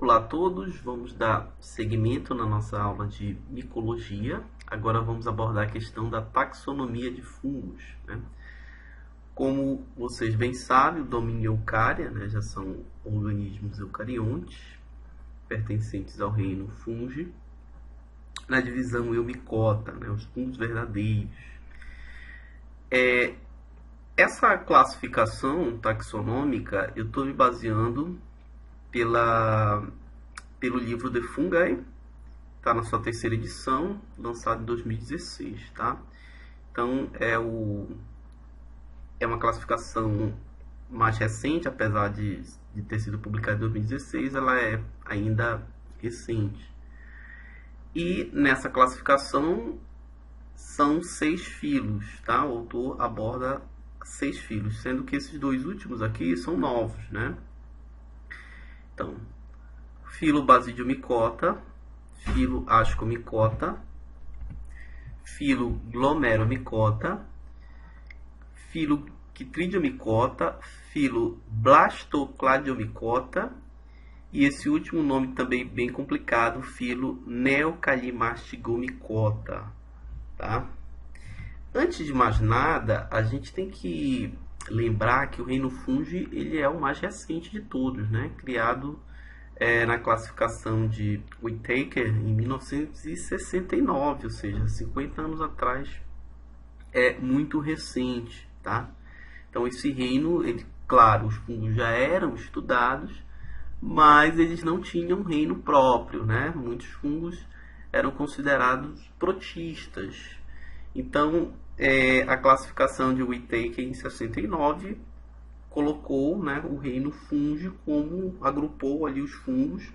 Olá a todos, vamos dar seguimento na nossa aula de micologia. Agora vamos abordar a questão da taxonomia de fungos, né? Como vocês bem sabem, o domínio Eucária, né, já são organismos eucariontes, pertencentes ao reino Fungi. Na divisão Eumicota, né, os fungos verdadeiros. Essa classificação taxonômica eu estou me baseando pelo livro The Fungi, está na sua terceira edição, lançado em 2016, tá? Então é uma classificação mais recente, apesar de ter sido publicada em 2016, ela é ainda recente. E nessa classificação são 6 filos, tá? O autor aborda 6 filos, sendo que esses dois últimos aqui são novos, né? Então, filo Basidiomycota, filo Ascomycota, filo Glomeromycota, filo Chytridiomycota, filo Blastocladiomycota e esse último nome também bem complicado, filo Neocalymastigomycota, tá? Antes de mais nada, a gente tem que lembrar que o reino Fungi ele é o mais recente de todos, né? Criado na classificação de Whittaker em 1969, ou seja, 50 anos atrás, é muito recente, tá? Então esse reino, claro, os fungos já eram estudados, mas eles não tinham reino próprio, né? Muitos fungos eram considerados protistas. Então, a classificação de Whittaker em 69 colocou, né, o reino Fungi como agrupou ali os fungos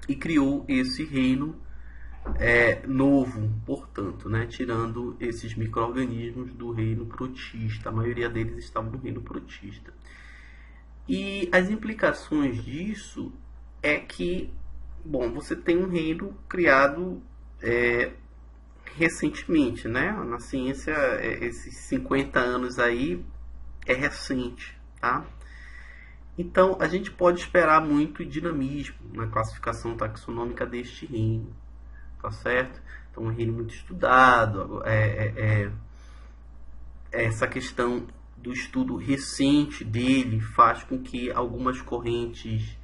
e criou esse reino novo, portanto, né, tirando esses micro-organismos do reino protista. A maioria deles estavam no reino protista. E as implicações disso é que, bom, você tem um reino criado recentemente, né? Na ciência, esses 50 anos aí é recente, tá? Então, a gente pode esperar muito dinamismo na classificação taxonômica deste reino, tá certo? Então, um reino muito estudado, essa questão do estudo recente dele faz com que algumas correntes,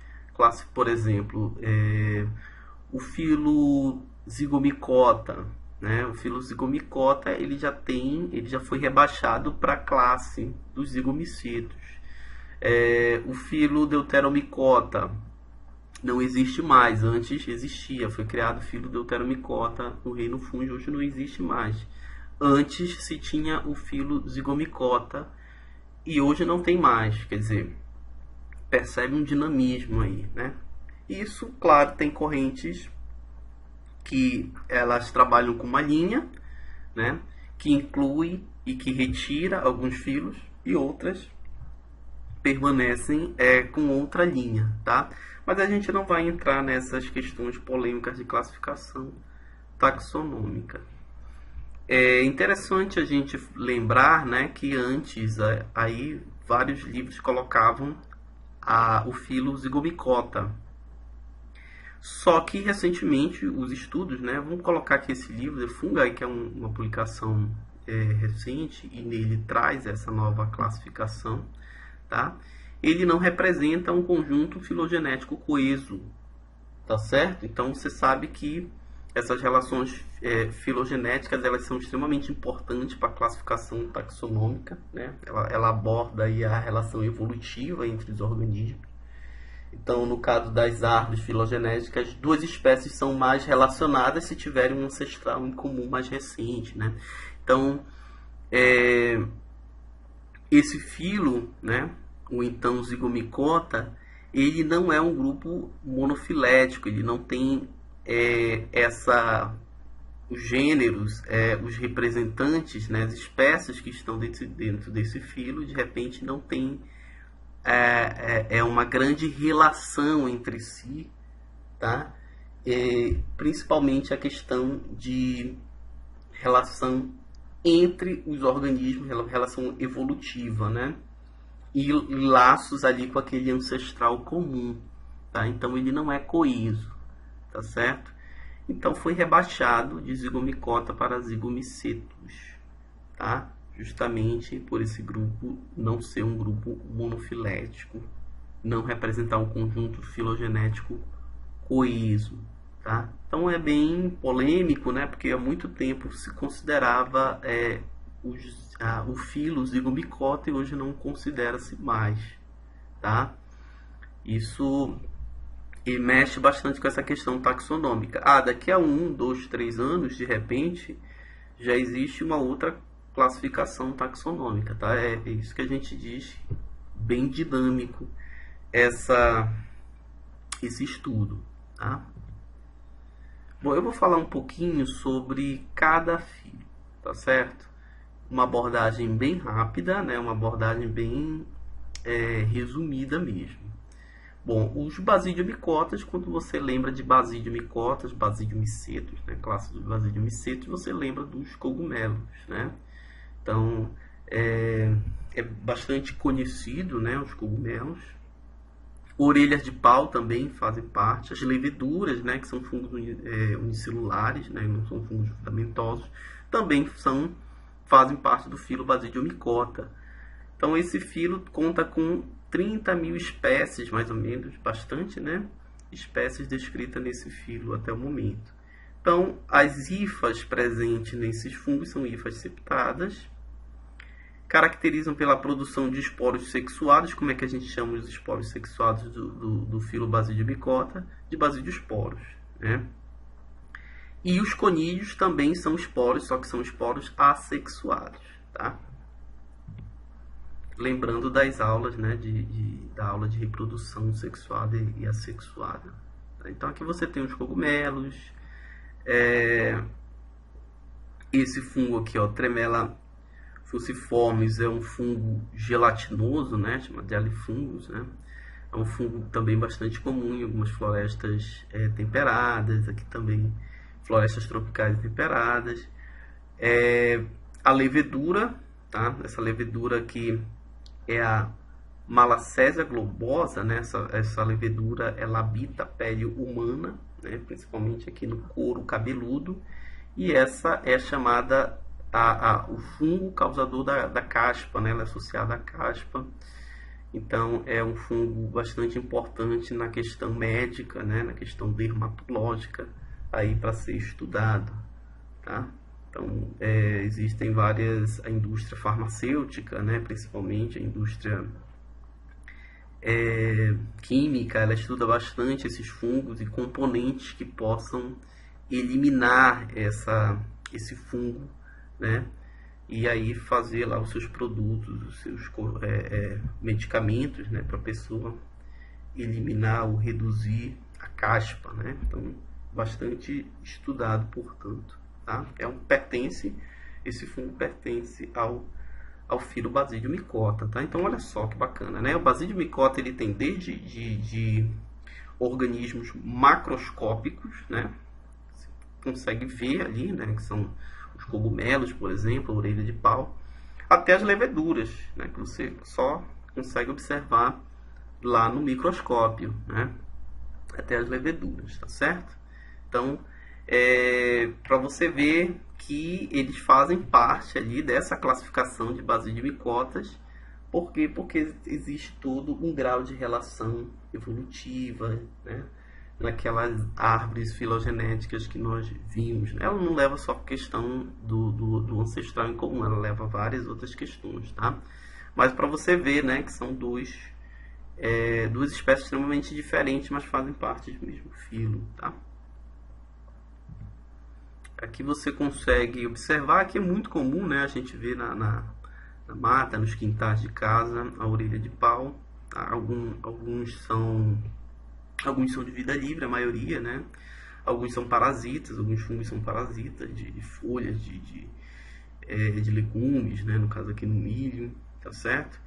por exemplo, o filo Zygomicota, né? O filo Zygomicota ele já foi rebaixado para a classe dos zigomicetos. O filo Deuteromycota não existe mais, antes existia, foi criado o filo Deuteromycota no reino Fungi, hoje não existe mais. Antes se tinha o filo Zygomicota e hoje não tem mais, quer dizer, percebe um dinamismo aí, né? Isso, claro, tem correntes que elas trabalham com uma linha, né, que inclui e que retira alguns filos e outras permanecem com outra linha, tá? Mas a gente não vai entrar nessas questões polêmicas de classificação taxonômica. É interessante a gente lembrar, né, que antes aí vários livros colocavam o filo Zygomicota. Só que recentemente os estudos, né, vamos colocar aqui esse livro, The Fungi, que é uma publicação recente, e nele traz essa nova classificação, tá? Ele não representa um conjunto filogenético coeso, tá certo? Então você sabe que essas relações filogenéticas elas são extremamente importantes para a classificação taxonômica, né? Ela aborda aí a relação evolutiva entre os organismos. Então, no caso das árvores filogenéticas, duas espécies são mais relacionadas se tiverem um ancestral em comum mais recente, né? Então, esse filo, né, o então Zygomicota, ele não é um grupo monofilético, ele não tem os gêneros, os representantes, né, as espécies que estão dentro desse filo, de repente não tem uma grande relação entre si, tá? Principalmente a questão de relação entre os organismos, relação evolutiva, né? E laços ali com aquele ancestral comum, tá? Então ele não é coeso, tá certo? Então foi rebaixado de zigomicota para zigomicetus, tá? Justamente por esse grupo não ser um grupo monofilético, não representar um conjunto filogenético coeso, tá? Então é bem polêmico, né? Porque há muito tempo se considerava o filo zigomicota e hoje não considera-se mais, tá? Isso e mexe bastante com essa questão taxonômica. Daqui a 1, 2, 3 anos, de repente, já existe uma outra classificação taxonômica, tá? É isso que a gente diz, bem dinâmico esse estudo, tá? Bom, eu vou falar um pouquinho sobre cada filo, tá certo? Uma abordagem bem rápida, né? Uma abordagem bem resumida mesmo. Bom, os basidiomicotas, quando você lembra de basidiomicotas, basidiomicetos, né, classe dos basidiomicetos, você lembra dos cogumelos, né? Então, é bastante conhecido, né, os cogumelos. Orelhas de pau também fazem parte. As leveduras, né, que são fungos unicelulares, né, não são fungos filamentosos, também fazem parte do filo basidiomicota. Então, esse filo conta com 30 mil espécies, mais ou menos, bastante, né? Espécies descritas nesse filo até o momento. Então, as hifas presentes nesses fungos são hifas septadas, caracterizam pela produção de esporos sexuados. Como é que a gente chama os esporos sexuados do filo basidiomicota? De basidiosporos, né? E os conídeos também são esporos, só que são esporos assexuados, tá? Lembrando das aulas, né, da aula de reprodução sexuada e assexuada. Então aqui você tem os cogumelos, esse fungo aqui, ó, Tremella fuciformis, é um fungo gelatinoso, né, chamado de alifungos, né. É um fungo também bastante comum em algumas florestas temperadas, aqui também florestas tropicais temperadas. A levedura, tá? Essa levedura aqui é a Malacésia globosa, né? Essa levedura, ela habita a pele humana, né? Principalmente aqui no couro cabeludo, e essa é chamada o fungo causador da caspa, né? Ela é associada à caspa. Então é um fungo bastante importante na questão médica, né? Na questão dermatológica, aí para ser estudado, tá? Então, existem várias, a indústria farmacêutica, né, principalmente a indústria química, ela estuda bastante esses fungos e componentes que possam eliminar esse fungo, né, e aí fazer lá os seus produtos, os seus medicamentos, né, para a pessoa eliminar ou reduzir a caspa, né. Então, bastante estudado, portanto. Tá? Esse fungo pertence ao filo basidiomicota, tá? Então olha só que bacana, né? O basidiomicota, ele tem desde de organismos macroscópicos, né? Você consegue ver ali, né? Que são os cogumelos, por exemplo, a orelha de pau, até as leveduras, né? Que você só consegue observar lá no microscópio, né? Até as leveduras, tá certo? Então, para você ver que eles fazem parte ali dessa classificação de basidiomicotas. Por quê? Porque existe todo um grau de relação evolutiva, né, naquelas árvores filogenéticas que nós vimos. Ela não leva só a questão do ancestral em comum, ela leva várias outras questões, tá? Mas para você ver, né, que são duas espécies extremamente diferentes, mas fazem parte do mesmo filo, tá? Aqui você consegue observar que é muito comum, né? A gente vê na mata, nos quintais de casa, a orelha de pau. Tá? Alguns são de vida livre, a maioria, né? Alguns são parasitas, alguns fungos são parasitas de folhas, de legumes, né? No caso aqui no milho, tá certo?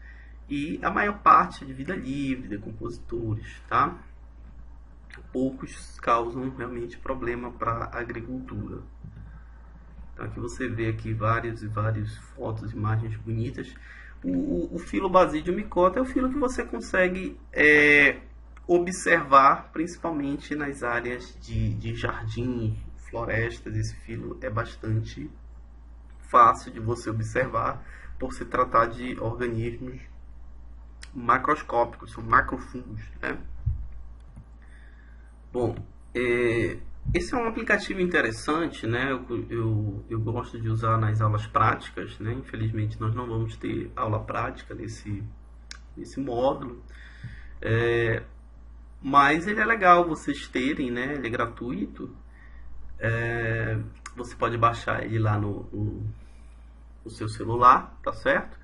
E a maior parte de vida livre, decompositores, tá? Poucos causam realmente problema para a agricultura. Então aqui você vê aqui várias fotos, imagens bonitas. O filo basidiomicota é o filo que você consegue observar, principalmente nas áreas de jardim, florestas. Esse filo é bastante fácil de você observar por se tratar de organismos macroscópicos, são macrofungos, né? Bom, esse é um aplicativo interessante, né? Eu gosto de usar nas aulas práticas, né? Infelizmente nós não vamos ter aula prática nesse módulo, mas ele é legal vocês terem, né? Ele é gratuito, você pode baixar ele lá no seu celular, tá certo?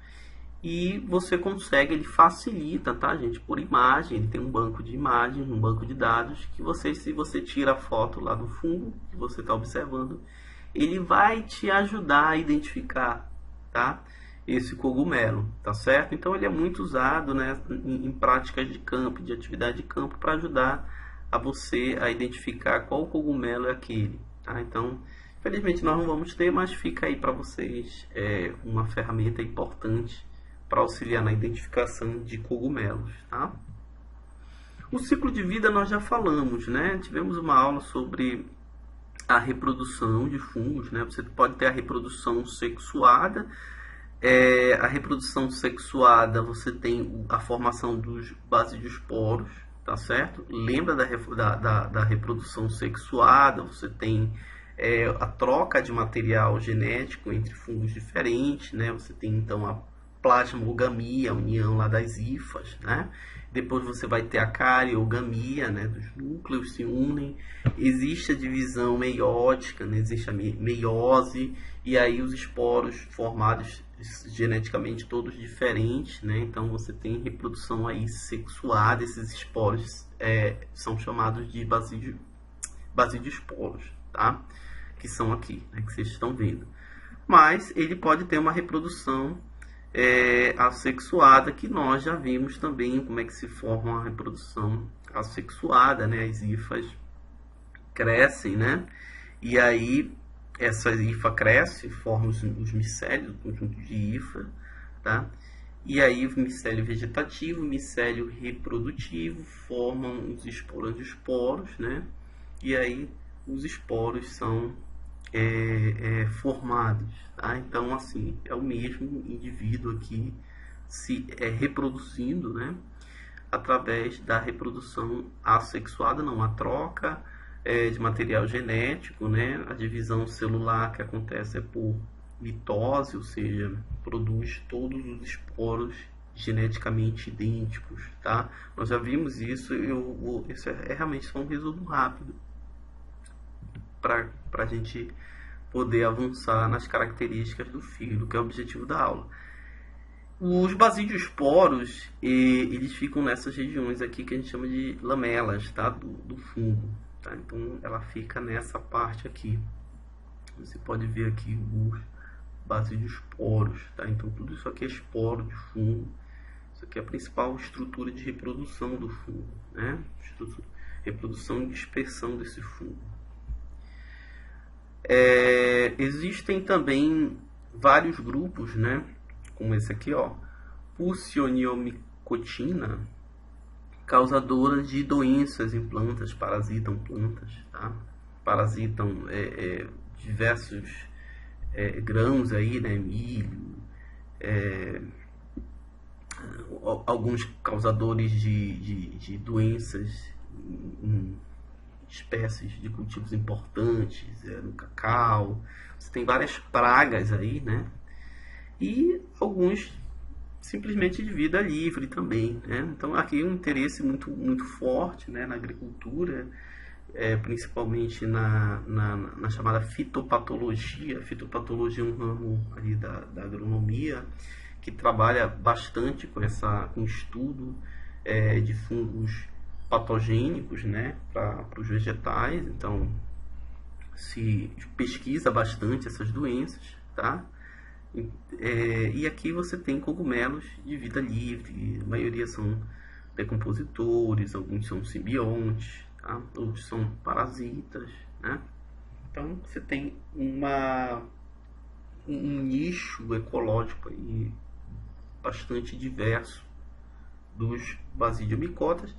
E você consegue, ele facilita, tá, gente? Por imagem, ele tem um banco de imagens, um banco de dados, que você, se você tira a foto lá do fungo que você está observando, ele vai te ajudar a identificar, tá? Esse cogumelo, tá certo? Então ele é muito usado, né, em práticas de campo, de atividade de campo, para ajudar a você a identificar qual cogumelo é aquele, tá? Então, infelizmente nós não vamos ter, mas fica aí para vocês uma ferramenta importante para auxiliar na identificação de cogumelos, tá? O ciclo de vida nós já falamos, né? Tivemos uma aula sobre a reprodução de fungos, né? Você pode ter a reprodução sexuada. A reprodução sexuada, você tem a formação dos basidiosporos, tá certo? Lembra da reprodução sexuada, você tem a troca de material genético entre fungos diferentes, né? Você tem então a plasmogamia, a união lá das hifas, né? Depois você vai ter a cariogamia, né? Dos núcleos se unem. Existe a divisão meiótica, né? Existe a meiose, e aí os esporos formados geneticamente todos diferentes, né? Então você tem reprodução aí sexuada. Esses esporos são chamados de basidiosporos, tá? Que são aqui, né? Que vocês estão vendo. Mas ele pode ter uma reprodução assexuada, que nós já vimos também como é que se forma uma reprodução assexuada, né? As hifas crescem, né? E aí essa hifa cresce, forma os micélios, o conjunto de hifa, tá? E aí o micélio vegetativo, o micélio reprodutivo formam os esporangiosporos, né? E aí os esporos são formados, tá? Então, assim, é o mesmo indivíduo aqui se reproduzindo, né? Através da reprodução assexuada, não, a troca de material genético, né? A divisão celular que acontece por mitose, ou seja, produz todos os esporos geneticamente idênticos, tá? Nós já vimos isso. Isso é realmente só um resumo rápido para a gente poder avançar nas características do filo, que é o objetivo da aula. Os basidiosporos, eles ficam nessas regiões aqui que a gente chama de lamelas, tá? do fungo, tá? Então ela fica nessa parte aqui. Você pode ver aqui os basidiosporos, tá? Então tudo isso aqui é esporo de fungo. Isso aqui é a principal estrutura de reprodução do fungo, né? Reprodução e dispersão desse fungo. Existem também vários grupos, né? Como esse aqui, ó, Puccionicotina, causadora de doenças em plantas, parasitam plantas, tá? Parasitam diversos grãos aí, né? Milho, alguns causadores de doenças em espécies de cultivos importantes, no cacau. Você tem várias pragas aí, né? E alguns simplesmente de vida livre também, né? Então aqui um interesse muito forte, né, na agricultura, principalmente na chamada fitopatologia. A fitopatologia é um ramo ali da agronomia que trabalha bastante com o estudo de fungos patogênicos, né, para os vegetais. Então se pesquisa bastante essas doenças, tá? E aqui você tem cogumelos de vida livre. A maioria são decompositores, alguns são simbiontes, tá? Outros são parasitas, né? Então você tem um nicho ecológico aí bastante diverso dos basidiomicotas.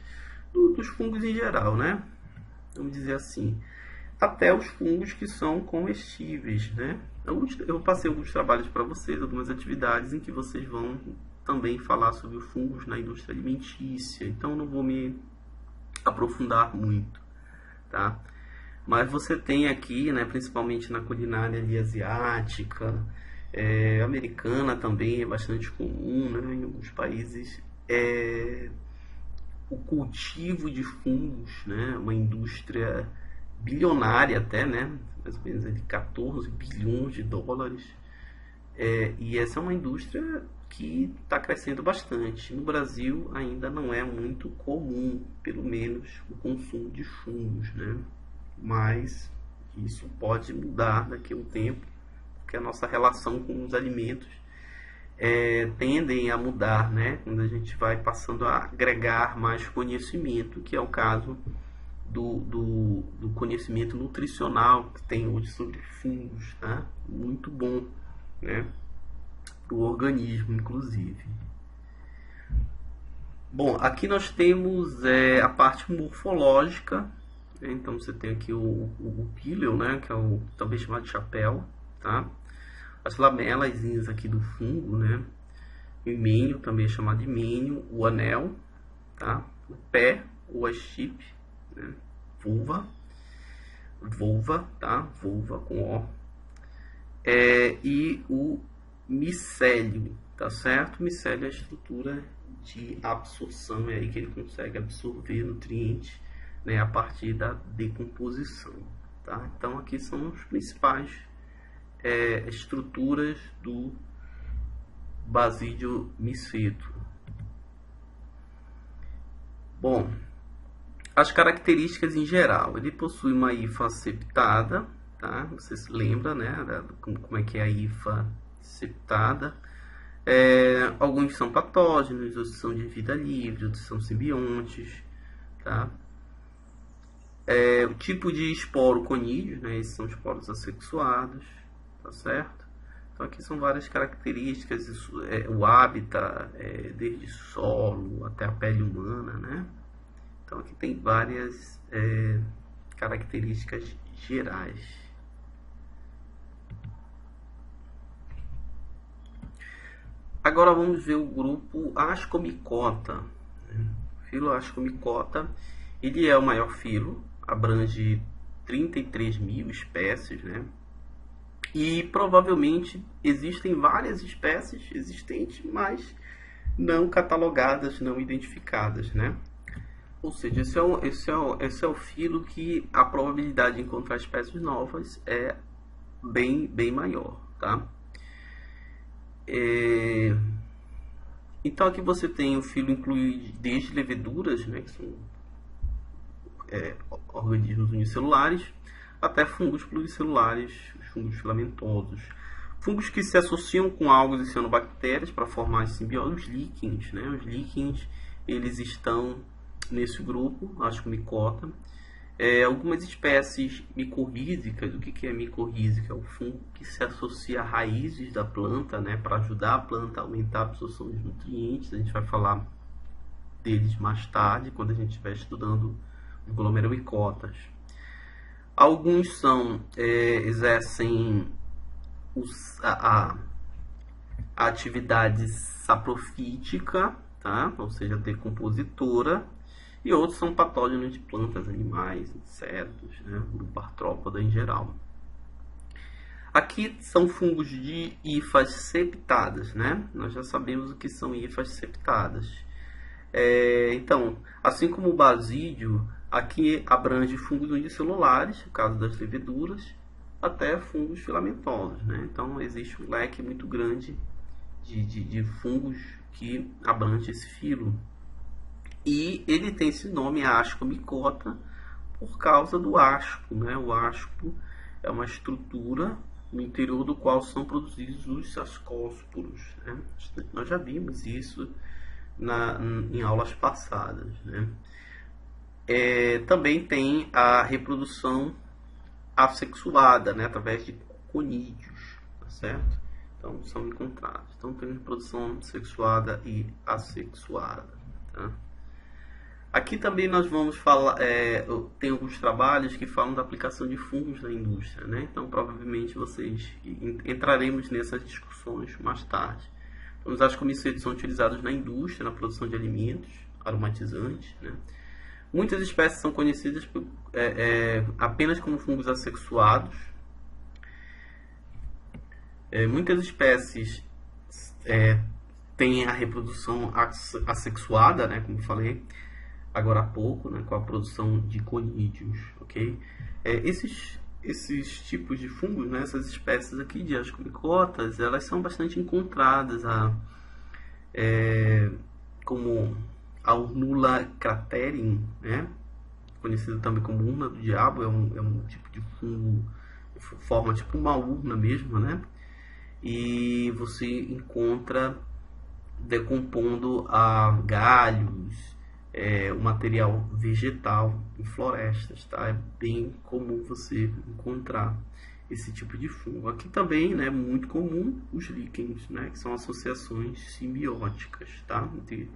dos fungos em geral, né? Vamos dizer assim, até os fungos que são comestíveis, né? Eu passei alguns trabalhos para vocês, algumas atividades em que vocês vão também falar sobre os fungos na indústria alimentícia, então não vou me aprofundar muito, tá? Mas você tem aqui, né, principalmente na culinária ali asiática, americana também é bastante comum, né, em alguns países, o cultivo de fungos, né, uma indústria bilionária até, né, mais ou menos de 14 bilhões de dólares, e essa é uma indústria que está crescendo bastante. No Brasil ainda não é muito comum, pelo menos, o consumo de fungos, né? Mas isso pode mudar daqui a um tempo, porque a nossa relação com os alimentos tendem a mudar, né? Quando a gente vai passando a agregar mais conhecimento, que é o caso do conhecimento nutricional que tem hoje sobre fungos, tá? Muito bom, né? Para o organismo, inclusive. Bom, aqui nós temos a parte morfológica. Então você tem aqui o píleo, né, que é o também chamado de chapéu, tá? As lamelazinhas aqui do fungo, né? O himênio, também é chamado de himênio, o anel, tá? O pé, o stipe, né? Vulva, tá? Vulva com O. E o micélio, tá certo? O micélio é a estrutura de absorção, é aí que ele consegue absorver nutrientes, né, a partir da decomposição, tá? Então aqui são as principais estruturas do basídio miceto. Bom, as características em geral, ele possui uma hifa septada, tá? Você se lembra, né, como é que é a hifa septada. Alguns são patógenos, outros são de vida livre, outros são simbiontes, tá? O tipo de esporo conídeo, né? Esses são esporos assexuados, tá certo? Então aqui são várias características, o hábitat, desde solo até a pele humana, né? Então aqui tem várias características gerais. Agora vamos ver o grupo Ascomicota. O filo Ascomicota, ele é o maior filo, abrange 33 mil espécies, né? E provavelmente existem várias espécies existentes, mas não catalogadas, não identificadas, né? Ou seja, esse é o filo que a probabilidade de encontrar espécies novas é bem maior, tá? Então aqui você tem o filo inclui desde leveduras, né, que são organismos unicelulares, até fungos pluricelulares, os fungos filamentosos. Fungos que se associam com algas e cianobactérias para formar simbiose, os líquens, né? Os líquens, eles estão nesse grupo, Ascomicota. Algumas espécies micorrízicas. O que é micorrízica? É o fungo que se associa a raízes da planta, né, para ajudar a planta a aumentar a absorção de nutrientes. A gente vai falar deles mais tarde, quando a gente estiver estudando os glomerulicotas. Alguns exercem a atividade saprofítica, tá? Ou seja, decompositora, e outros são patógenos de plantas, animais, insetos, né? Grupo artrópoda em geral. Aqui são fungos de hifas septadas, né? Nós já sabemos o que são hifas septadas. Então, assim como o basídio, aqui abrange fungos unicelulares, no caso das leveduras, até fungos filamentosos, né? Então existe um leque muito grande de fungos que abrange esse filo. E ele tem esse nome Ascomicota por causa do asco, né? O asco é uma estrutura no interior do qual são produzidos os ascósporos, né? Nós já vimos isso em aulas passadas, né? Também tem a reprodução assexuada, né? Através de conídeos, tá certo? Então são encontrados. Então tem reprodução sexuada e assexuada, tá? Aqui também nós vamos falar, tem alguns trabalhos que falam da aplicação de fungos na indústria, né? Então provavelmente entraremos nessas discussões mais tarde. Então, os ascomicetos são utilizados na indústria, na produção de alimentos, aromatizantes, né? Muitas espécies são conhecidas apenas como fungos assexuados. Muitas espécies têm a reprodução assexuada, né, como falei agora há pouco, né, com a produção de conídeos, ok? Esses tipos de fungos, né, essas espécies aqui de ascomicotas, elas são bastante encontradas, como a Urnula craterium, né, conhecido também como urna do diabo, é um tipo de fungo, forma tipo uma urna mesmo, né? E você encontra decompondo a galhos, o material vegetal em florestas, tá? É bem comum você encontrar esse tipo de fungo. Aqui também, né, muito comum os líquens, né, que são associações simbióticas, tá? Entre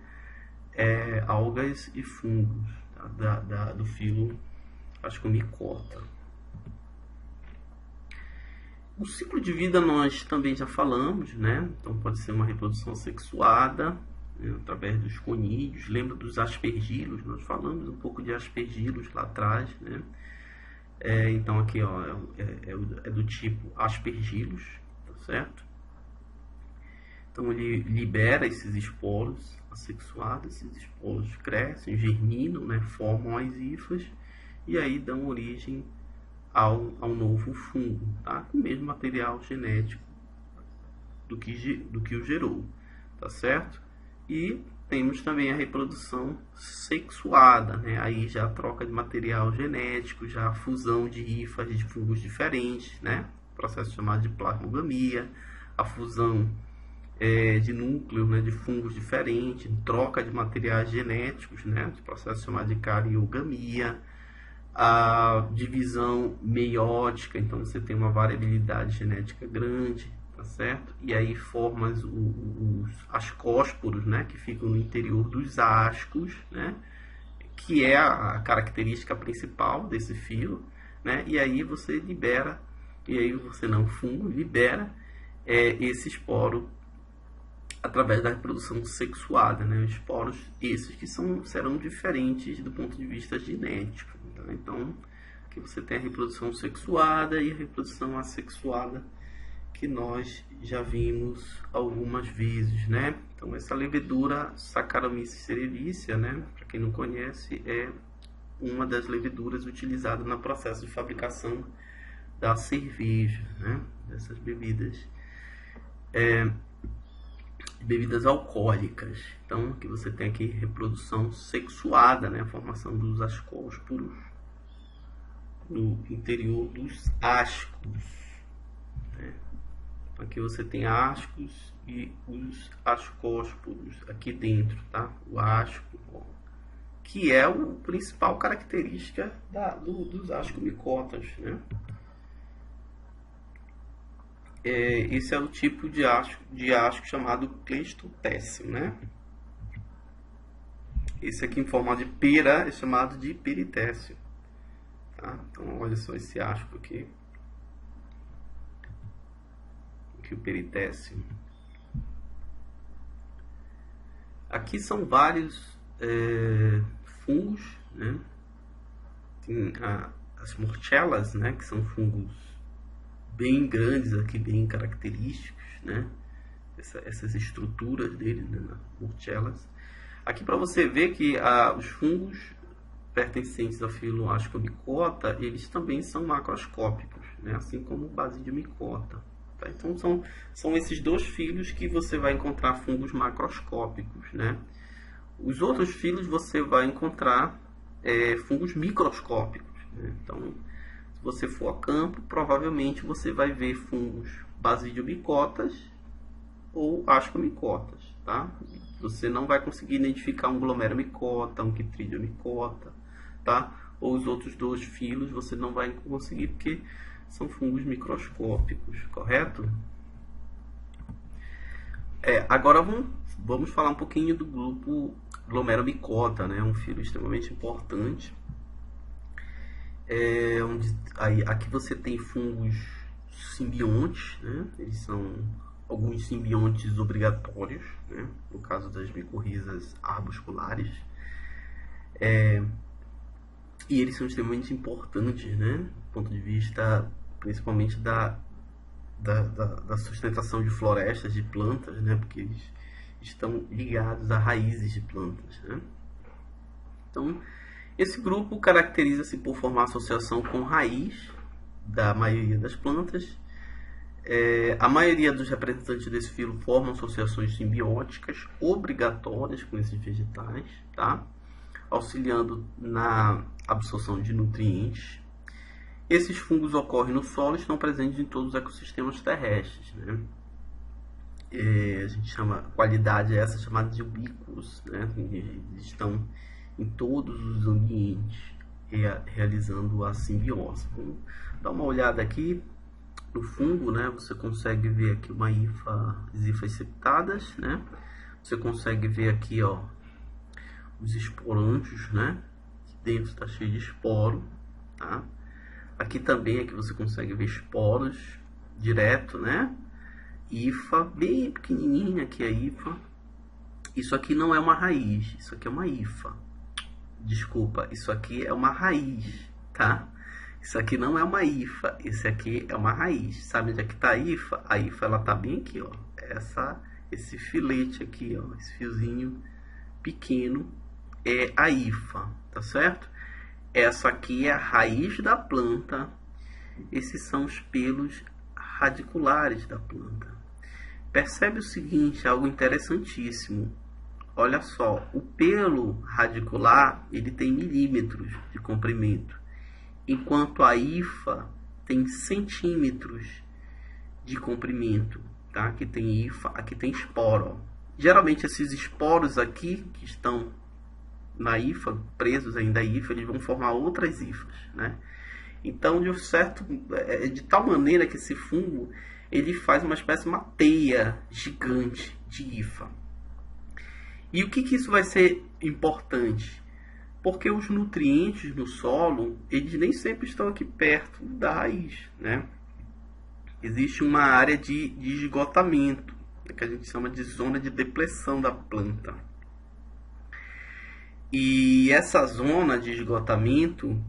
algas e fungos, tá? Do filo Ascomicota. O ciclo de vida nós também já falamos, né? Então pode ser uma reprodução sexuada, né, através dos conídeos. Lembra dos aspergilos? Nós falamos um pouco de aspergilos lá atrás, né? Então aqui, ó, é do tipo aspergilos, tá certo? Então ele libera esses esporos assexuados, esses esporos crescem, germinam, né, formam as hifas e aí dão origem ao novo fungo, tá? Com o mesmo material genético do que o gerou, tá certo? E temos também a reprodução sexuada, né? Aí já a troca de material genético, já a fusão de hifas de fungos diferentes, né? Processo chamado de plasmogamia, a fusão de núcleos, né, de fungos diferentes, troca de materiais genéticos, né? Processo chamado de cariogamia, a divisão meiótica, então você tem uma variabilidade genética grande, tá certo? E aí forma os ascósporos, né, que ficam no interior dos ascos, né, que é a característica principal desse filo, né? E aí você libera, e aí você não fungo, libera esse esporo através da reprodução sexuada, né? Os esporos esses que serão diferentes do ponto de vista genético. Tá? Então, aqui você tem a reprodução sexuada e a reprodução assexuada, que nós já vimos algumas vezes, né? Então, essa levedura Saccharomyces cerevisiae, né? Para quem não conhece, é uma das leveduras utilizadas no processo de fabricação da cerveja, né? Dessas bebidas. Bebidas alcoólicas. Então, aqui você tem aqui reprodução sexuada, né? A formação dos ascósporos no interior dos ascos, né? Então, aqui você tem ascos e os ascósporos aqui dentro, tá? O asco, ó, que é a principal característica dos ascomicotas, né? Esse é o tipo de asco chamado cleistotécio, né? Esse aqui em forma de pera é chamado de peritécio, tá? Então olha só esse asco aqui, o peritécio. Aqui são vários fungos, né? Tem as morchellas, né? Que são fungos bem grandes aqui, bem característicos, né? Essas estruturas dele, né? Morchellas. Aqui para você ver que os fungos pertencentes ao filo Ascomicota, eles também são macroscópicos, né? Assim como o Basidiomycota. Tá? Então são esses dois filos que você vai encontrar fungos macroscópicos, né? Os outros filos você vai encontrar fungos microscópicos, né? Então, se você for a campo, provavelmente você vai ver fungos Basidiomycotas ou Ascomicotas, tá? Você não vai conseguir identificar um Glomeromycota, um Chytridiomycota, tá? Ou os outros dois filos você não vai conseguir porque são fungos microscópicos, correto? Agora vamos falar um pouquinho do grupo glomeromicota, né? Um filo extremamente importante. Aqui você tem fungos simbiontes, né? Eles são alguns simbiontes obrigatórios, né? No caso das micorrizas arbusculares. E eles são extremamente importantes, né? Do ponto de vista, principalmente, da sustentação de florestas de plantas, né? Porque eles estão ligados a raízes de plantas, né? Então, esse grupo caracteriza-se por formar associação com raiz da maioria das plantas. A maioria dos representantes desse filo formam associações simbióticas obrigatórias com esses vegetais, tá? Auxiliando na absorção de nutrientes. Esses fungos ocorrem no solo e estão presentes em todos os ecossistemas terrestres, né? A gente chama qualidade essa chamada de ubíquos, né? Eles estão em todos os ambientes realizando a simbiose. Vamos dar uma olhada aqui no fungo, né? Você consegue ver aqui uma as hifas septadas, né? Você consegue ver aqui, ó, os esporângios, né? Dentro está cheio de esporo, tá? Aqui também é que você consegue ver esporos direto, né? Hifa, bem pequenininha aqui a hifa. Isso aqui não é uma raiz, isso aqui é uma hifa. Desculpa, isso aqui é uma raiz, tá? Isso aqui não é uma hifa, esse aqui é uma raiz. Sabe onde é que tá a hifa? A hifa, ela tá bem aqui, ó. Esse filete aqui, ó, esse fiozinho pequeno é a hifa, tá certo? Essa aqui é a raiz da planta. Esses são os pelos radiculares da planta. Percebe o seguinte, algo interessantíssimo. Olha só, o pelo radicular, ele tem milímetros de comprimento, enquanto a hifa tem centímetros de comprimento, tá? Aqui tem hifa, aqui tem esporo. Geralmente esses esporos aqui, que estão na hifa, presos ainda à hifa, eles vão formar outras hifas, né? Então, de tal maneira que esse fungo, ele faz uma espécie de uma teia gigante de hifa. E o que isso vai ser importante? Porque os nutrientes no solo, eles nem sempre estão aqui perto da raiz, né? Existe uma área de esgotamento, que a gente chama de zona de depressão da planta. E essa zona de esgotamento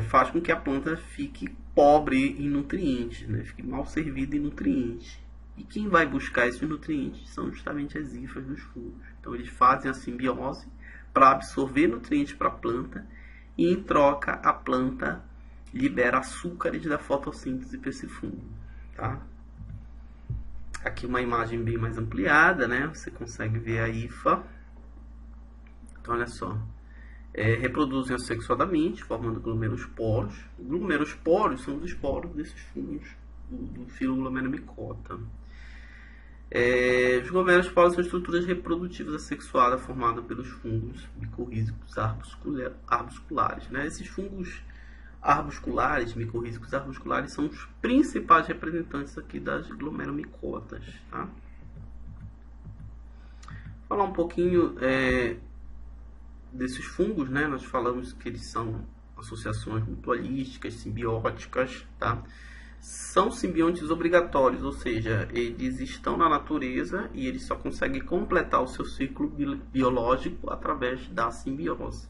faz com que a planta fique pobre em nutrientes, né? Fique mal servida em nutrientes. E quem vai buscar esses nutrientes são justamente as hifas dos fungos. Então eles fazem a simbiose para absorver nutrientes para a planta e em troca a planta libera açúcares da fotossíntese para esse fungo, tá? Aqui uma imagem bem mais ampliada, né? Você consegue ver a hifa. Então olha só. Reproduzem assexuadamente, formando glomerosporos. Glomerosporos são os esporos desses fungos do filo glomeromicota. Os glomerosporos são estruturas reprodutivas assexuadas formadas pelos fungos micorrízicos arbusculares, né? Esses fungos arbusculares, micorrízicos arbusculares, são os principais representantes aqui das glomeromicotas, tá? Vou falar um pouquinho desses fungos, né? Nós falamos que eles são associações mutualísticas, simbióticas, tá? São simbiontes obrigatórios, ou seja, eles estão na natureza e eles só conseguem completar o seu ciclo biológico através da simbiose.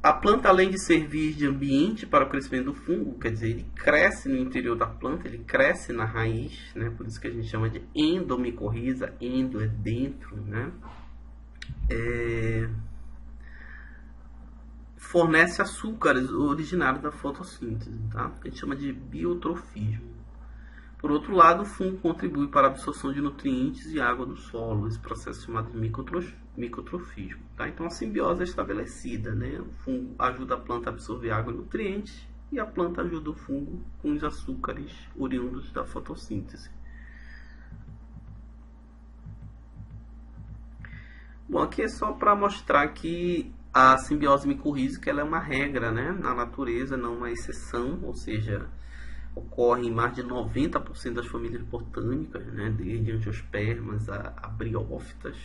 A planta, além de servir de ambiente para o crescimento do fungo, quer dizer, ele cresce no interior da planta, ele cresce na raiz, né? Por isso que a gente chama de endomicorriza, endo é dentro, né? Fornece açúcares originários da fotossíntese, tá? A gente chama de biotrofismo. Por outro lado, o fungo contribui para a absorção de nutrientes e água do solo, esse processo chamado de micotrofismo, tá? Então a simbiose é estabelecida, né? O fungo ajuda a planta a absorver água e nutrientes e a planta ajuda o fungo com os açúcares oriundos da fotossíntese. Bom, aqui é só para mostrar que a simbiose micorrízica ela é uma regra, né, na natureza, não uma exceção, ou seja, ocorre em mais de 90% das famílias botânicas, né? Desde angiospermas a briófitas,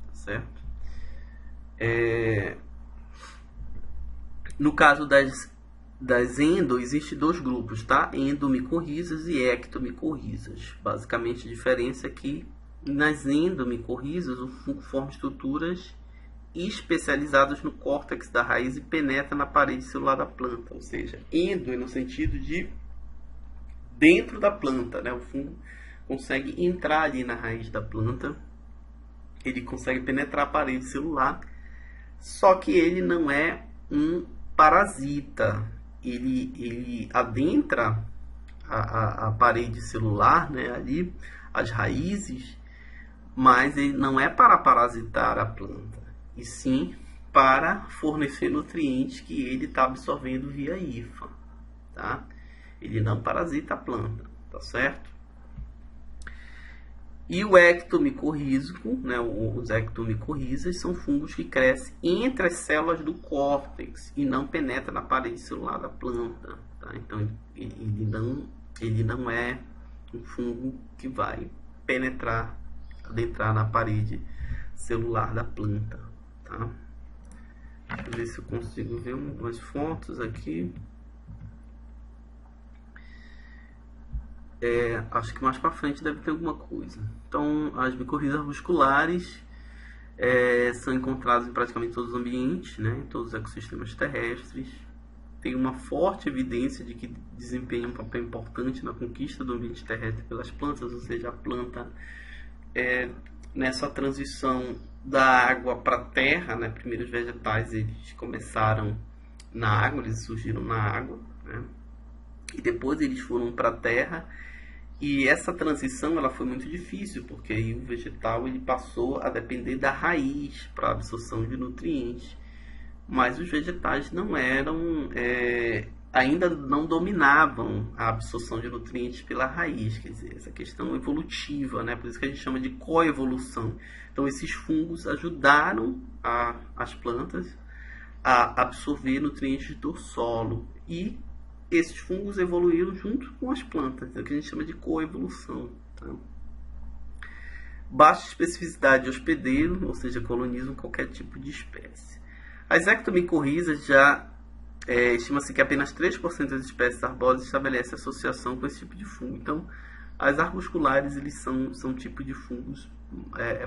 tá certo? No caso das endo, existem dois grupos, tá? Endomicorrizas e ectomicorrizas. Basicamente, a diferença é que nas endomicorrizas o fungo forma estruturas especializadas no córtex da raiz e penetra na parede celular da planta. Ou seja, endo é no sentido de dentro da planta, né? O fungo consegue entrar ali na raiz da planta, ele consegue penetrar a parede celular, só que ele não é um parasita. Ele adentra a parede celular, né? Ali, as raízes, mas ele não é para parasitar a planta, e sim para fornecer nutrientes que ele está absorvendo via hifa, tá? Ele não parasita a planta, tá certo? E o ectomicorrízico, né, os ectomicorrizas são fungos que crescem entre as células do córtex e não penetram na parede celular da planta, tá? Então ele não é um fungo que vai penetrar, adentrar na parede celular da planta, tá? Deixa eu ver se eu consigo ver umas fotos aqui. Acho que mais para frente deve ter alguma coisa. Então, as micorrizas arbusculares são encontradas em praticamente todos os ambientes, né? Em todos os ecossistemas terrestres. Tem uma forte evidência de que desempenham um papel importante na conquista do ambiente terrestre pelas plantas, ou seja, a planta nessa transição da água para a terra, né? Primeiro os vegetais eles começaram na água, eles surgiram na água, né? E depois eles foram para a terra. E essa transição ela foi muito difícil, porque aí o vegetal ele passou a depender da raiz para a absorção de nutrientes. Mas os vegetais não eram, ainda não dominavam a absorção de nutrientes pela raiz, quer dizer, essa questão evolutiva, né? Por isso que a gente chama de coevolução. Então esses fungos ajudaram as plantas a absorver nutrientes do solo, e esses fungos evoluíram junto com as plantas, é o que a gente chama de coevolução, tá? Baixa especificidade de hospedeiro, ou seja, colonizam qualquer tipo de espécie. As ectomicorrizas já estima-se que apenas 3% das espécies arbóreas estabelecem associação com esse tipo de fungo. Então, as arbusculares eles são tipo de fungos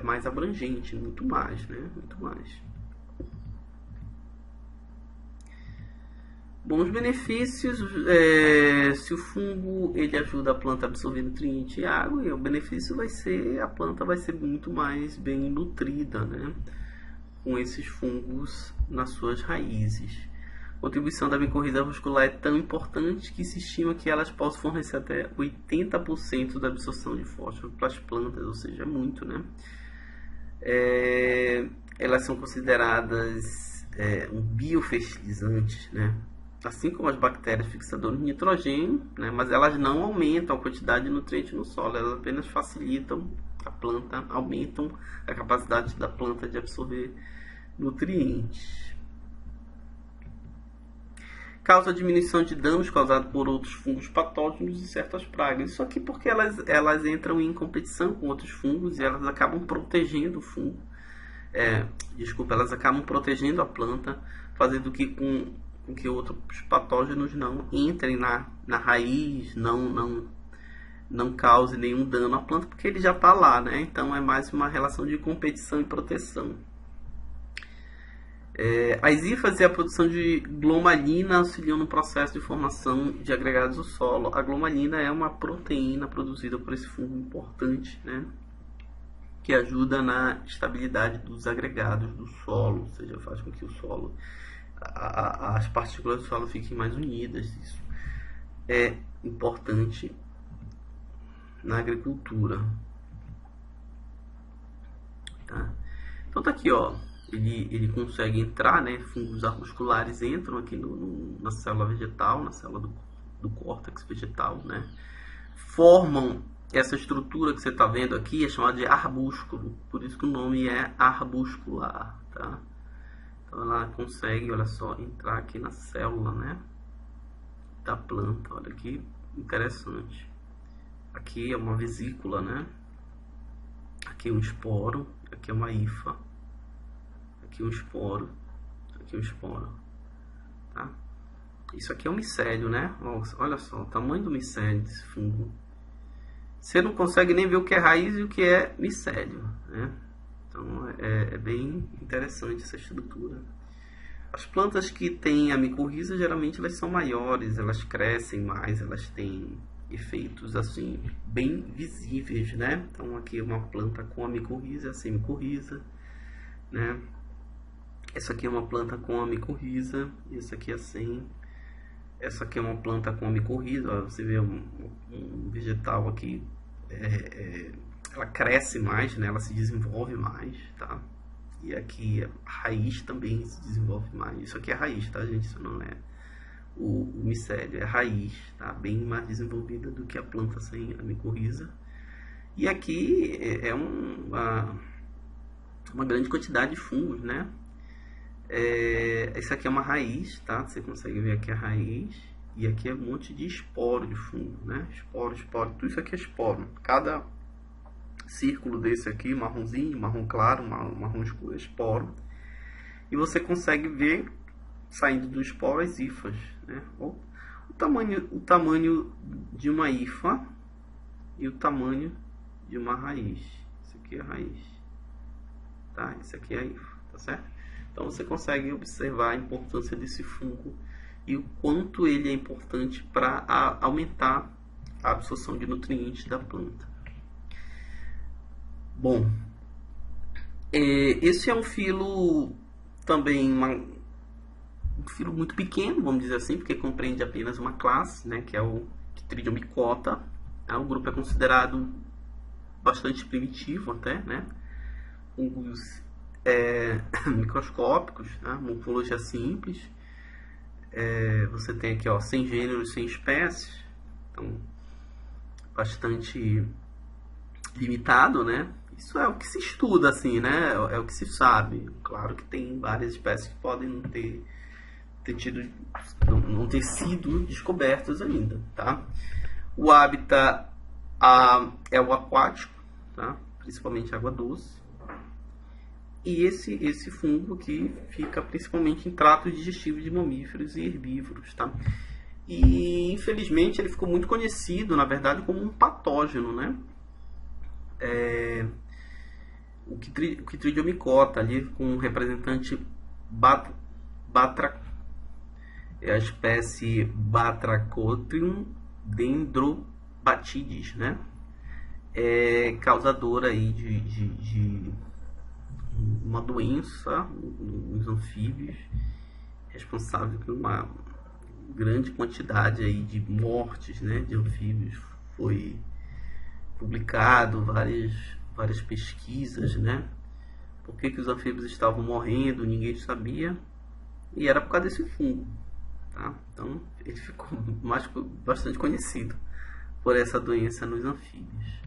mais abrangente, muito mais, né? Muito mais. Bom, os benefícios, se o fungo ele ajuda a planta a absorver nutrientes e água, e o benefício vai ser, a planta vai ser muito mais bem nutrida, né? Com esses fungos nas suas raízes. A contribuição da micorriza arbuscular é tão importante que se estima que elas possam fornecer até 80% da absorção de fósforo para as plantas, ou seja, é muito, né? Elas são consideradas um biofertilizante, né? Assim como as bactérias fixadoras de nitrogênio, né? Mas elas não aumentam a quantidade de nutrientes no solo, elas apenas facilitam a planta, aumentam a capacidade da planta de absorver nutrientes. Causa diminuição de danos causados por outros fungos patógenos e certas pragas. Isso aqui porque elas entram em competição com outros fungos e elas acabam protegendo o fungo. Elas acabam protegendo a planta, fazendo com que outros patógenos não entrem na raiz, não cause nenhum dano à planta, porque ele já está lá, né? Então é mais uma relação de competição e proteção. As hifas e a produção de glomalina auxiliam no processo de formação de agregados do solo. A glomalina é uma proteína produzida por esse fungo importante, né? Que ajuda na estabilidade dos agregados do solo, ou seja, faz com que o solo, as partículas do solo fiquem mais unidas. Isso é importante na agricultura, tá? Então tá aqui, ó, ele consegue entrar, né? Fungos arbusculares entram aqui na célula vegetal, na célula do córtex vegetal, né? Formam essa estrutura que você está vendo aqui, é chamada de arbúsculo, por isso que o nome é arbuscular, tá? Então ela consegue, olha só, entrar aqui na célula, né, da planta, olha aqui, interessante. Aqui é uma vesícula, né? Aqui um esporo, aqui é uma hifa, aqui um esporo, aqui um esporo, tá? Isso aqui é um micélio, né? Olha só, o tamanho do micélio desse fungo. Você não consegue nem ver o que é raiz e o que é micélio, né? Então é bem interessante essa estrutura. As plantas que têm a micorriza, geralmente elas são maiores, elas crescem mais, elas têm efeitos assim bem visíveis, né? Então aqui é uma planta com a micorriza, sem micorriza, né? Essa aqui é uma planta com a micorriza, e essa aqui é sem. Essa aqui é uma planta com a micorriza, você vê um vegetal aqui, ela cresce mais, né? Ela se desenvolve mais, tá? E aqui a raiz também se desenvolve mais. Isso aqui é raiz, tá, gente? Isso não é o micélio, é a raiz, tá? Bem mais desenvolvida do que a planta sem a micorriza. E aqui é uma grande quantidade de fungos, né? Isso aqui é uma raiz, tá? Você consegue ver aqui a raiz. E aqui é um monte de esporo de fungo, né? Esporo, tudo isso aqui é esporo. Cada círculo desse aqui, marronzinho, marrom claro, marrom escuro, é esporo. E você consegue ver saindo do esporo as hifas, né? O tamanho de uma hifa e o tamanho de uma raiz. Isso aqui é a raiz, tá? Isso aqui é a hifa, tá certo? Então você consegue observar a importância desse fungo e o quanto ele é importante para aumentar a absorção de nutrientes da planta. Bom, esse é um filo também, um filo muito pequeno, vamos dizer assim, porque compreende apenas uma classe, né, que é o Chytridiomycota. O grupo é considerado bastante primitivo até, né? Fungos microscópicos, né? Morfologia simples. Você tem aqui, ó, 100 gêneros, 100 espécies, então bastante limitado, né? Isso é o que se estuda, assim, né? É o que se sabe. Claro que tem várias espécies que podem não ter sido descobertas ainda, tá? O hábitat é o aquático, tá? Principalmente água doce. E esse fungo aqui fica principalmente em tratos digestivos de mamíferos e herbívoros, tá? E infelizmente ele ficou muito conhecido, na verdade, como um patógeno, né? O Chytridiomycota ali com o representante é a espécie Batrachotrium dendrobatidis, né? É causadora aí de uma doença nos anfíbios, responsável por uma grande quantidade aí de mortes, né, de anfíbios. Foi publicado várias pesquisas, né? Por que os anfíbios estavam morrendo, ninguém sabia, e era por causa desse fungo, tá? Então ele ficou bastante conhecido por essa doença nos anfíbios.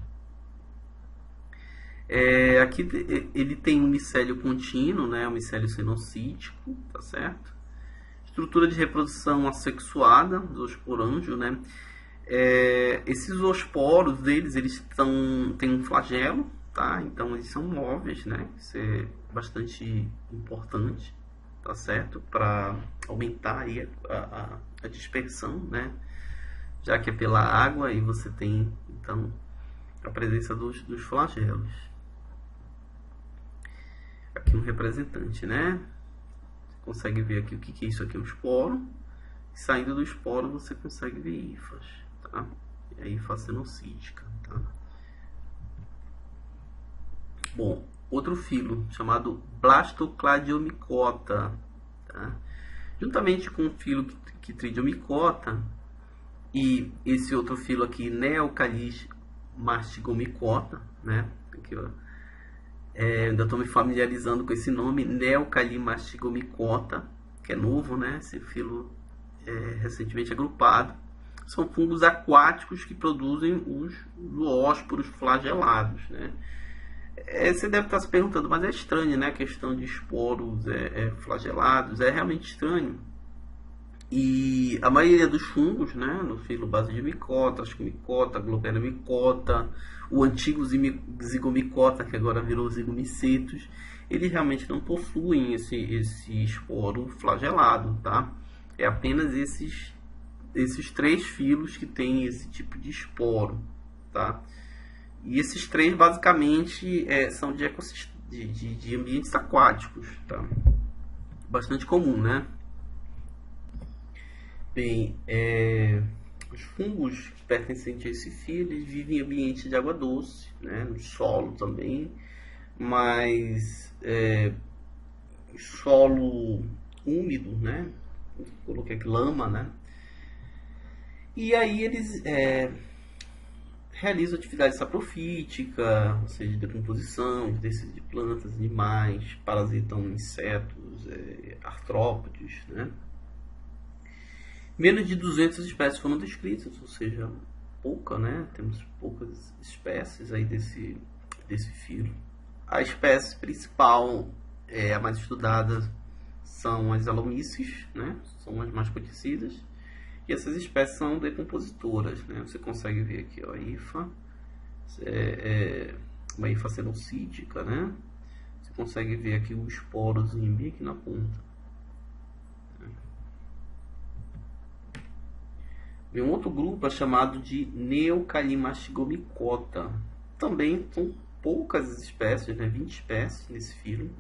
Aqui ele tem um micélio contínuo, né? Um micélio sinocítico, tá certo? Estrutura de reprodução assexuada do osporângio, né? Esses zoosporos deles, eles têm um flagelo, tá? Então eles são móveis, né? Isso é bastante importante, tá certo? Para aumentar aí a dispersão, né? Já que é pela água e você tem, então, a presença dos flagelos. Aqui um representante, né? Você consegue ver aqui o que é isso aqui, um esporo. Saindo do esporo você consegue ver hifas, tá? E a hifa sinocítica, tá? Bom, outro filo chamado Blastocladiomycota, tá? Juntamente com o filo Chytridiomycota e esse outro filo aqui, Neocalis mastigomycota, né? Aqui, ó. Ainda estou me familiarizando com esse nome, Neocalis mastigomycota, que é novo, né? Esse filo recentemente agrupado. São fungos aquáticos que produzem os zoósporos flagelados, né? Você deve estar se perguntando, mas é estranho, né? A questão de esporos flagelados, é realmente estranho. E a maioria dos fungos, né, no filo base de micota, ascomicota, globeromicota, o antigo zigomicota, que agora virou zigomicetus, eles realmente não possuem esse esporo flagelado, tá? É apenas esses três filos que têm esse tipo de esporo, tá? E esses três basicamente são de ambientes aquáticos, tá? Bastante comum, né? Bem, os fungos pertencentes a esse filo, eles vivem em ambientes de água doce, né? No solo também, mas solo úmido, né? Coloquei aqui lama, né? E aí eles realizam atividade saprofítica, ou seja, de decomposição de tecido de plantas, animais, parasitam insetos, artrópodes, né? Menos de 200 espécies foram descritas, ou seja, pouca, né? Temos poucas espécies aí desse filo. A espécie principal, a mais estudada, são as alomíceas, né? São as mais conhecidas. E essas espécies são decompositoras, né? Você consegue ver aqui, ó, a hifa, uma hifa cenocítica, né? Você consegue ver aqui o esporozinho bem aqui na ponta. E um outro grupo é chamado de Neocalimashigomicota. Também são poucas espécies, né? 20 espécies nesse filo,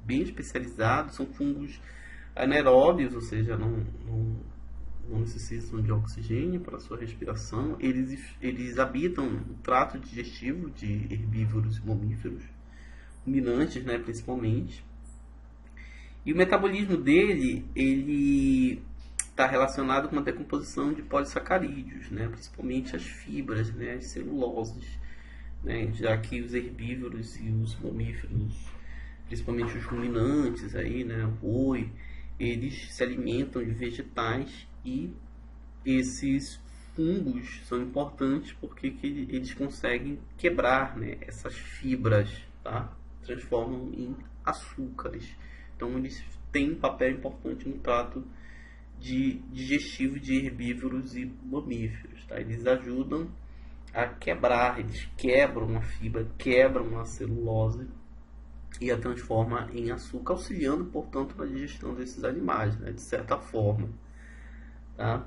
bem especializados. São fungos anaeróbios, ou seja, não necessitam de oxigênio para sua respiração. Eles habitam o trato digestivo de herbívoros e mamíferos, ruminantes, né, principalmente. E o metabolismo dele, ele está relacionado com a decomposição de polissacarídeos, né, principalmente as fibras, né, as celuloses, né, já que os herbívoros e os mamíferos, principalmente os ruminantes, aí, né, o boi, eles se alimentam de vegetais e esses fungos são importantes porque eles conseguem quebrar, né, essas fibras, tá? Transformam em açúcares. Então eles têm um papel importante no trato digestivo de herbívoros e mamíferos, tá? Eles ajudam a quebrar, eles quebram a fibra, quebram a celulose e a transforma em açúcar, auxiliando, portanto, na digestão desses animais, né, de certa forma. Tá?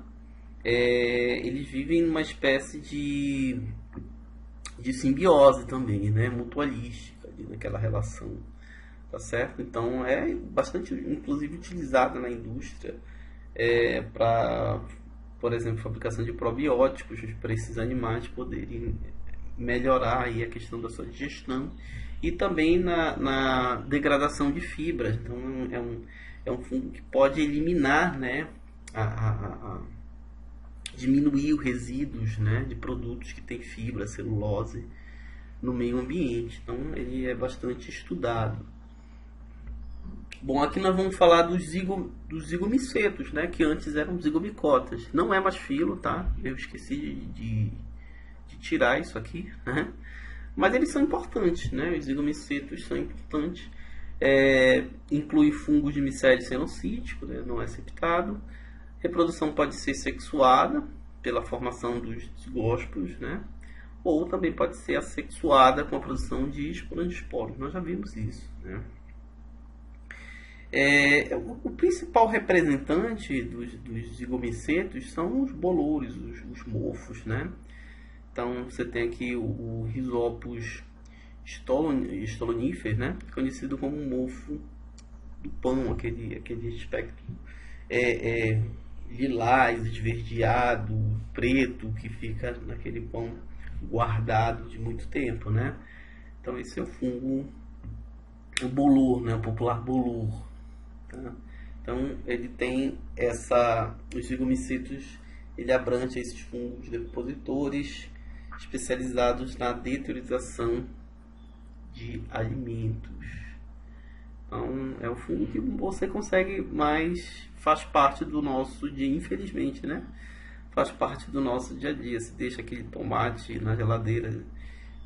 Eles vivem numa espécie de simbiose também, né, mutualística, ali naquela relação. Tá certo? Então é bastante, inclusive, utilizada na indústria para, por exemplo, fabricação de probióticos para esses animais poderem melhorar aí a questão da sua digestão e também na degradação de fibras. Então é um fungo que pode eliminar, né, diminuir os resíduos, né, de produtos que têm fibra, celulose no meio ambiente. Então ele é bastante estudado. Bom, aqui nós vamos falar dos zigomicetos, né, que antes eram zigomicotas. Não é mais filo, tá? Eu esqueci de tirar isso aqui, né? Mas eles são importantes, né? Os zigomicetos são importantes. Inclui fungos de micélio cenocítico, né? Não é septado. Reprodução pode ser sexuada pela formação dos zigósporos, né? Ou também pode ser assexuada com a produção de esporangiosporos. Nós já vimos isso, né? O principal representante dos zigomicetos são os bolores, os mofos, né? Então você tem aqui o Rhizopus stolonifer, né? Conhecido como mofo do pão, aquele aspecto lilás, esverdeado, preto, que fica naquele pão guardado de muito tempo, né? Então esse é o fungo, o bolor, né? O popular bolor. Tá? Então ele tem os zigomicetos, ele abrange esses fungos decompositores especializados na deteriorização de alimentos. Então é um fungo que você consegue, mas faz parte do nosso dia, infelizmente, né? Faz parte do nosso dia a dia. Se deixa aquele tomate na geladeira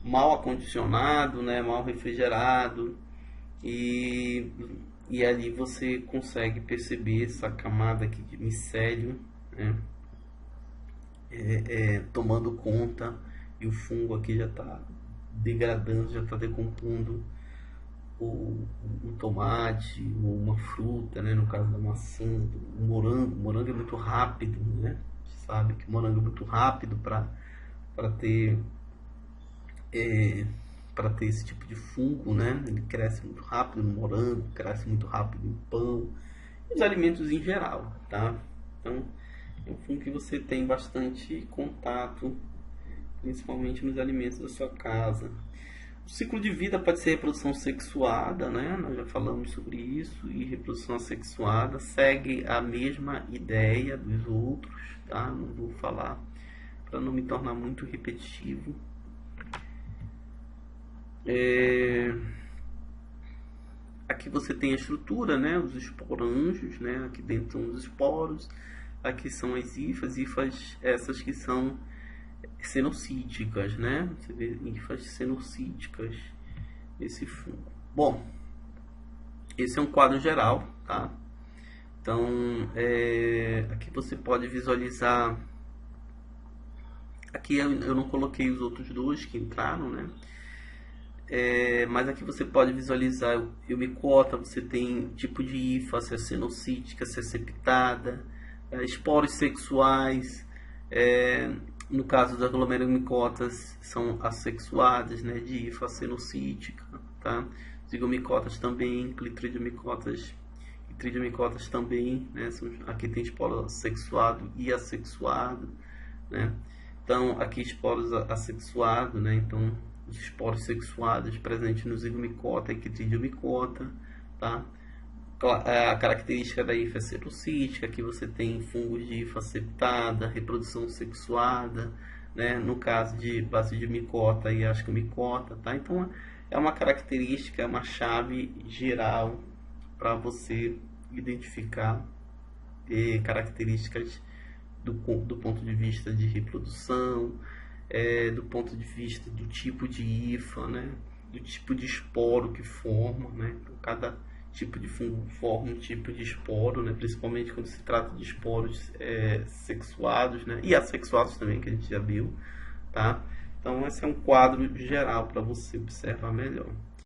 mal acondicionado, né? Mal refrigerado, e E ali você consegue perceber essa camada aqui de micélio, né, tomando conta, e o fungo aqui já está degradando, já está decompondo o tomate, ou uma fruta, né, no caso da maçã, o morango. O morango é muito rápido, né? A gente sabe que o morango é muito rápido para ter para ter esse tipo de fungo, né? Ele cresce muito rápido no morango, cresce muito rápido no pão, e os alimentos em geral, tá? Então, é um fungo que você tem bastante contato, principalmente nos alimentos da sua casa. O ciclo de vida pode ser reprodução sexuada, né? Nós já falamos sobre isso, e reprodução assexuada segue a mesma ideia dos outros, tá? Não vou falar para não me tornar muito repetitivo. Aqui você tem a estrutura, né? Os esporângios, né? Aqui dentro são os esporos, aqui são as hifas, essas que são cenocíticas, né? Você vê hifas cenocíticas nesse fungo. Bom, esse é um quadro geral, tá? Então, aqui você pode visualizar. Aqui eu não coloquei os outros dois que entraram, né? Mas aqui você pode visualizar o eumicota. Você tem tipo de hifa, se é cenocítica, se é septada, esporos sexuais. No caso das glomerulomicotas, são assexuadas, né, de hifa cenocítica, tá? Zigomicotas também, clitridiomicotas e tridiomicotas também, né? Aqui tem esporo sexuado e assexuado, né? Então, aqui esporos assexuados, né? Então, os esporos sexuados presentes no zigomicota e quitridiomicotas, tá? A característica da hifa é cenocítica, aqui você tem fungos de hifa septada, reprodução sexuada, né? No caso de basidiomicota e ascomicota, tá? Então, é uma característica, é uma chave geral para você identificar características do ponto de vista de reprodução, do ponto de vista do tipo de hifa, né? Do tipo de esporo que forma, né? Então, cada tipo de fungo forma um tipo de esporo, né? Principalmente quando se trata de esporos sexuados, né? E assexuados também, que a gente já viu, tá? Então, esse é um quadro geral para você observar melhor.